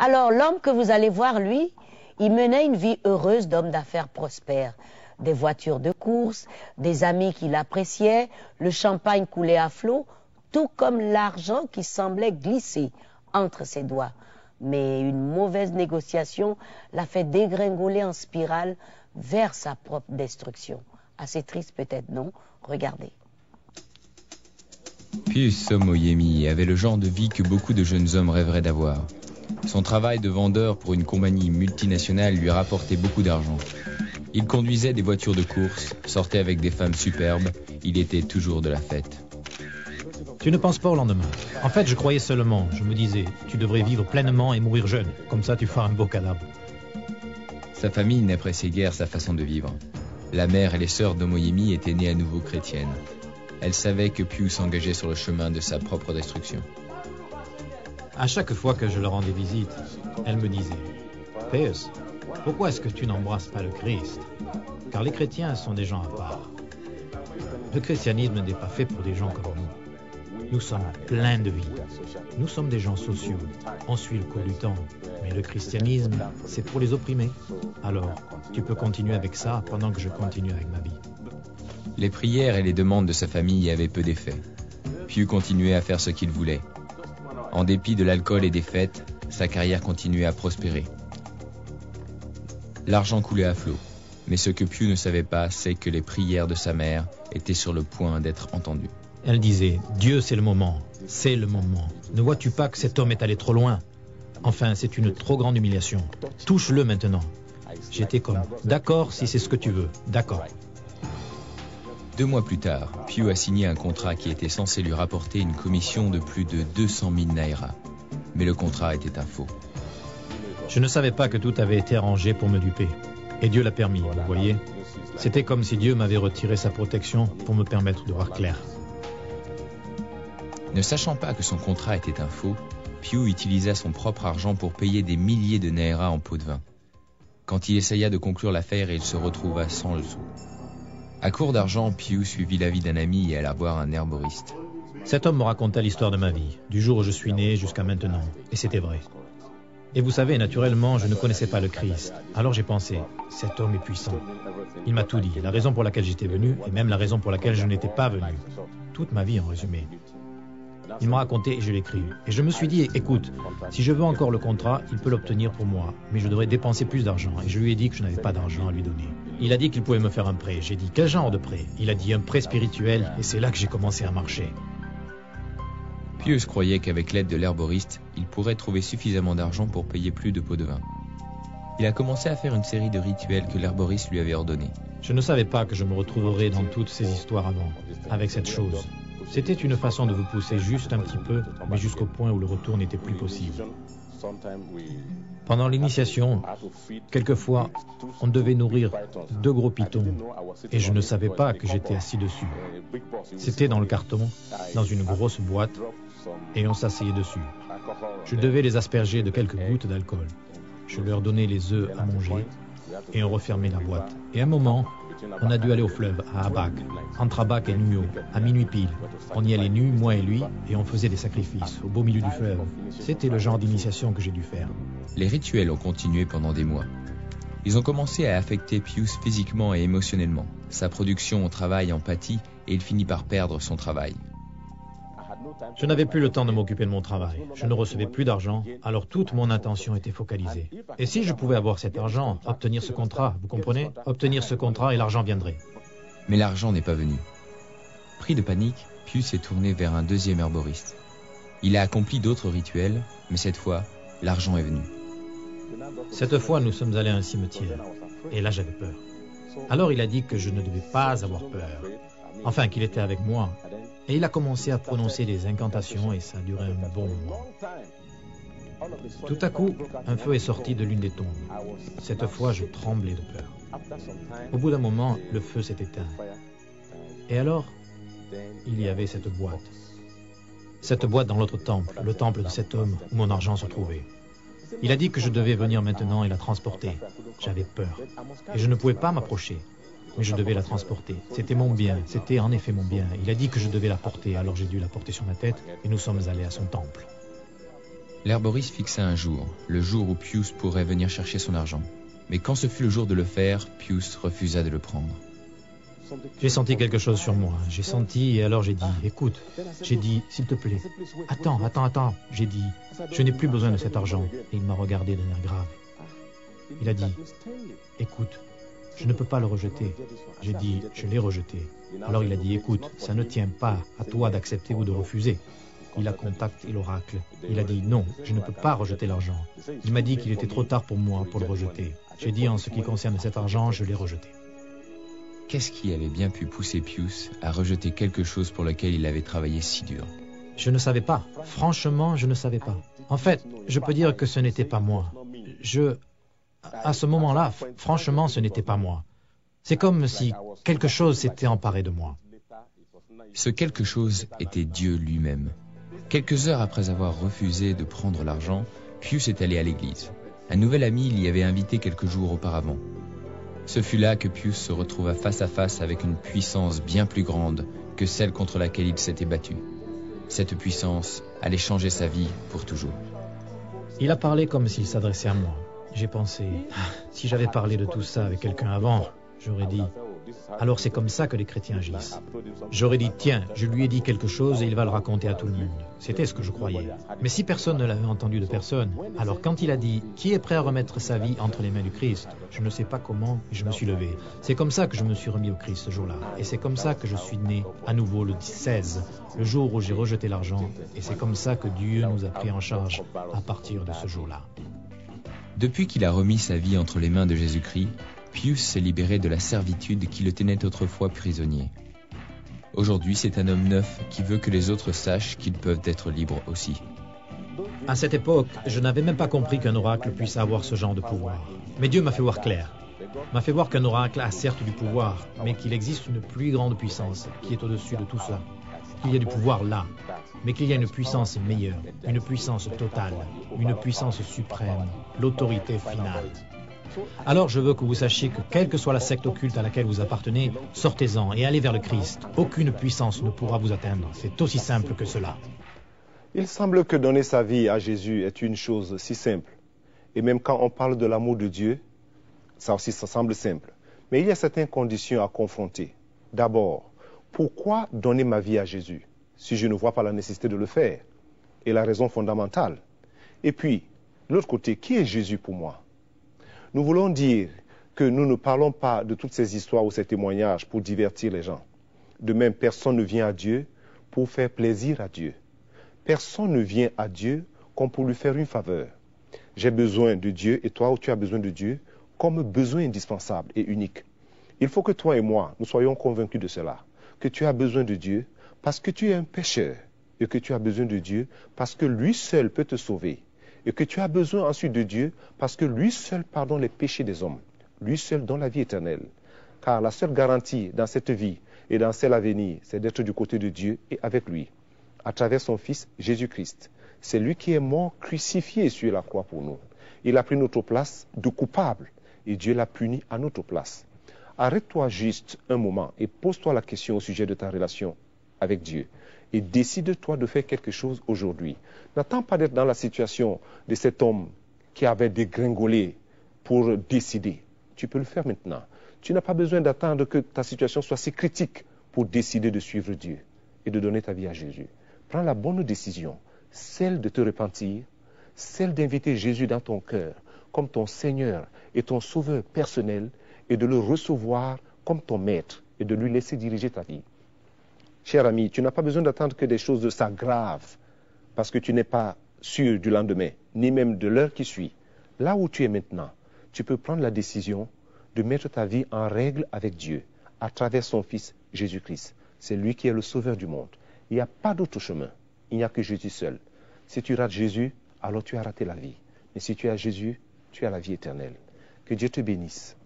Alors l'homme que vous allez voir, lui, il menait une vie heureuse d'homme d'affaires prospère. Des voitures de course, des amis qui l'appréciaient, le champagne coulait à flot, tout comme l'argent qui semblait glisser entre ses doigts. Mais une mauvaise négociation l'a fait dégringoler en spirale vers sa propre destruction. Assez triste peut-être, non? Regardez. Pius Omoyemi avait le genre de vie que beaucoup de jeunes hommes rêveraient d'avoir. Son travail de vendeur pour une compagnie multinationale lui rapportait beaucoup d'argent. Il conduisait des voitures de course, sortait avec des femmes superbes, il était toujours de la fête. Tu ne penses pas au lendemain. En fait, je croyais seulement, je me disais, tu devrais vivre pleinement et mourir jeune. Comme ça, tu feras un beau cadavre. Sa famille n'appréciait guère sa façon de vivre. La mère et les sœurs d'Omoyemi étaient nées à nouveau chrétiennes. Elles savaient que Pius s'engageait sur le chemin de sa propre destruction. À chaque fois que je leur rendais visite, elles me disaient, « Pius, pourquoi est-ce que tu n'embrasses pas le Christ? Car les chrétiens sont des gens à part. Le christianisme n'est pas fait pour des gens comme nous. Nous sommes pleins de vie. Nous sommes des gens sociaux. On suit le cours du temps. Mais le christianisme, c'est pour les opprimés. Alors, tu peux continuer avec ça pendant que je continue avec ma vie. » Les prières et les demandes de sa famille avaient peu d'effet. Pius continuait à faire ce qu'il voulait. En dépit de l'alcool et des fêtes, sa carrière continuait à prospérer. L'argent coulait à flot. Mais ce que Pius ne savait pas, c'est que les prières de sa mère étaient sur le point d'être entendues. Elle disait, « Dieu, c'est le moment. C'est le moment. Ne vois-tu pas que cet homme est allé trop loin? Enfin, c'est une trop grande humiliation. Touche-le maintenant. » J'étais comme, « D'accord, si c'est ce que tu veux. D'accord. » 2 mois plus tard, Pius a signé un contrat qui était censé lui rapporter une commission de plus de 200 000 naira. Mais le contrat était un faux. Je ne savais pas que tout avait été arrangé pour me duper. Et Dieu l'a permis, vous voyez. C'était comme si Dieu m'avait retiré sa protection pour me permettre de voir clair. Ne sachant pas que son contrat était un faux, Pius utilisa son propre argent pour payer des milliers de naira en pots de vin. Quand il essaya de conclure l'affaire, il se retrouva sans le sou. À court d'argent, Pius suivit l'avis d'un ami et alla voir un herboriste. Cet homme me raconta l'histoire de ma vie, du jour où je suis né jusqu'à maintenant. Et c'était vrai. Et vous savez, naturellement, je ne connaissais pas le Christ. Alors j'ai pensé, cet homme est puissant. Il m'a tout dit, la raison pour laquelle j'étais venu, et même la raison pour laquelle je n'étais pas venu. Toute ma vie en résumé. Il m'a raconté et je l'ai cru. Et je me suis dit, écoute, si je veux encore le contrat, il peut l'obtenir pour moi. Mais je devrais dépenser plus d'argent. Et je lui ai dit que je n'avais pas d'argent à lui donner. Il a dit qu'il pouvait me faire un prêt. J'ai dit, quel genre de prêt? Il a dit, un prêt spirituel. Et c'est là que j'ai commencé à marcher. Pius croyait qu'avec l'aide de l'herboriste, il pourrait trouver suffisamment d'argent pour payer plus de pots de vin. Il a commencé à faire une série de rituels que l'herboriste lui avait ordonnés. Je ne savais pas que je me retrouverais dans toutes ces histoires avant, avec cette chose. C'était une façon de vous pousser juste un petit peu, mais jusqu'au point où le retour n'était plus possible. Pendant l'initiation, quelquefois, on devait nourrir 2 gros pitons, et je ne savais pas que j'étais assis dessus. C'était dans le carton, dans une grosse boîte, et on s'asseyait dessus. Je devais les asperger de quelques gouttes d'alcool. Je leur donnais les œufs à manger, et on refermait la boîte. Et à un moment, on a dû aller au fleuve, à Abak, entre Abak et Nuyo, à minuit pile. On y allait nus, moi et lui, et on faisait des sacrifices, au beau milieu du fleuve. C'était le genre d'initiation que j'ai dû faire. Les rituels ont continué pendant des mois. Ils ont commencé à affecter Pius physiquement et émotionnellement. Sa production au travail en pâtit et il finit par perdre son travail. Je n'avais plus le temps de m'occuper de mon travail. Je ne recevais plus d'argent, alors toute mon attention était focalisée. Et si je pouvais avoir cet argent, obtenir ce contrat, vous comprenez? Obtenir ce contrat et l'argent viendrait. Mais l'argent n'est pas venu. Pris de panique, Pius s'est tourné vers un 2e herboriste. Il a accompli d'autres rituels, mais cette fois, l'argent est venu. Cette fois, nous sommes allés à un cimetière. Et là, j'avais peur. Alors il a dit que je ne devais pas avoir peur. Enfin, qu'il était avec moi. Et il a commencé à prononcer des incantations et ça a duré un bon moment. Tout à coup, un feu est sorti de l'une des tombes. Cette fois, je tremblais de peur. Au bout d'un moment, le feu s'est éteint. Et alors, il y avait cette boîte. Cette boîte dans l'autre temple, le temple de cet homme où mon argent se trouvait. Il a dit que je devais venir maintenant et la transporter. J'avais peur. Et je ne pouvais pas m'approcher. Mais je devais la transporter. C'était mon bien. C'était en effet mon bien. Il a dit que je devais la porter. Alors j'ai dû la porter sur ma tête et nous sommes allés à son temple. L'herboriste fixa un jour, le jour où Pius pourrait venir chercher son argent. Mais quand ce fut le jour de le faire, Pius refusa de le prendre. J'ai senti quelque chose sur moi. J'ai senti et alors j'ai dit, écoute. J'ai dit, s'il te plaît. Attends. J'ai dit, je n'ai plus besoin de cet argent. Et il m'a regardé d'un air grave. Il a dit, écoute, je ne peux pas le rejeter. J'ai dit, je l'ai rejeté. Alors il a dit, écoute, ça ne tient pas à toi d'accepter ou de refuser. Il a contacté l'oracle. Il a dit, non, je ne peux pas rejeter l'argent. Il m'a dit qu'il était trop tard pour moi pour le rejeter. J'ai dit, en ce qui concerne cet argent, je l'ai rejeté. Qu'est-ce qui avait bien pu pousser Pius à rejeter quelque chose pour lequel il avait travaillé si dur? Je ne savais pas. Franchement, je ne savais pas. En fait, je peux dire que ce n'était pas moi. À ce moment-là, franchement, ce n'était pas moi. C'est comme si quelque chose s'était emparé de moi. Ce quelque chose était Dieu lui-même. Quelques heures après avoir refusé de prendre l'argent, Pius est allé à l'église. Un nouvel ami l'y avait invité quelques jours auparavant. Ce fut là que Pius se retrouva face à face avec une puissance bien plus grande que celle contre laquelle il s'était battu. Cette puissance allait changer sa vie pour toujours. Il a parlé comme s'il s'adressait à moi. J'ai pensé, si j'avais parlé de tout ça avec quelqu'un avant, j'aurais dit, alors c'est comme ça que les chrétiens agissent. J'aurais dit, tiens, je lui ai dit quelque chose et il va le raconter à tout le monde. C'était ce que je croyais. Mais si personne ne l'avait entendu de personne, alors quand il a dit, qui est prêt à remettre sa vie entre les mains du Christ, je ne sais pas comment, et je me suis levé. C'est comme ça que je me suis remis au Christ ce jour-là. Et c'est comme ça que je suis né à nouveau le 16, le jour où j'ai rejeté l'argent. Et c'est comme ça que Dieu nous a pris en charge à partir de ce jour-là. Depuis qu'il a remis sa vie entre les mains de Jésus-Christ, Pius s'est libéré de la servitude qui le tenait autrefois prisonnier. Aujourd'hui, c'est un homme neuf qui veut que les autres sachent qu'ils peuvent être libres aussi. À cette époque, je n'avais même pas compris qu'un oracle puisse avoir ce genre de pouvoir. Mais Dieu m'a fait voir clair. M'a fait voir qu'un oracle a certes du pouvoir, mais qu'il existe une plus grande puissance qui est au-dessus de tout ça. Qu'il y a du pouvoir là, mais qu'il y a une puissance meilleure, une puissance totale, une puissance suprême, l'autorité finale. Alors je veux que vous sachiez que quelle que soit la secte occulte à laquelle vous appartenez, sortez-en et allez vers le Christ. Aucune puissance ne pourra vous atteindre. C'est aussi simple que cela. Il semble que donner sa vie à Jésus est une chose si simple. Et même quand on parle de l'amour de Dieu, ça aussi ça semble simple. Mais il y a certaines conditions à confronter. D'abord, pourquoi donner ma vie à Jésus si je ne vois pas la nécessité de le faire? Et la raison fondamentale. Et puis, de l'autre côté, qui est Jésus pour moi? Nous voulons dire que nous ne parlons pas de toutes ces histoires ou ces témoignages pour divertir les gens. De même, personne ne vient à Dieu pour faire plaisir à Dieu. Personne ne vient à Dieu comme pour lui faire une faveur. J'ai besoin de Dieu et toi, tu as besoin de Dieu comme besoin indispensable et unique. Il faut que toi et moi, nous soyons convaincus de cela, que tu as besoin de Dieu parce que tu es un pécheur et que tu as besoin de Dieu parce que lui seul peut te sauver. Et que tu as besoin ensuite de Dieu parce que lui seul pardonne les péchés des hommes. Lui seul donne la vie éternelle. Car la seule garantie dans cette vie et dans celle à venir, c'est d'être du côté de Dieu et avec lui, à travers son Fils Jésus-Christ. C'est lui qui est mort crucifié sur la croix pour nous. Il a pris notre place de coupable et Dieu l'a puni à notre place. Arrête-toi juste un moment et pose-toi la question au sujet de ta relation avec Dieu. Et décide-toi de faire quelque chose aujourd'hui. N'attends pas d'être dans la situation de cet homme qui avait dégringolé pour décider. Tu peux le faire maintenant. Tu n'as pas besoin d'attendre que ta situation soit si critique pour décider de suivre Dieu et de donner ta vie à Jésus. Prends la bonne décision, celle de te repentir, celle d'inviter Jésus dans ton cœur comme ton Seigneur et ton Sauveur personnel et de le recevoir comme ton maître et de lui laisser diriger ta vie. Cher ami, tu n'as pas besoin d'attendre que des choses s'aggravent parce que tu n'es pas sûr du lendemain, ni même de l'heure qui suit. Là où tu es maintenant, tu peux prendre la décision de mettre ta vie en règle avec Dieu à travers son Fils Jésus-Christ. C'est lui qui est le sauveur du monde. Il n'y a pas d'autre chemin. Il n'y a que Jésus seul. Si tu rates Jésus, alors tu as raté la vie. Mais si tu as Jésus, tu as la vie éternelle. Que Dieu te bénisse.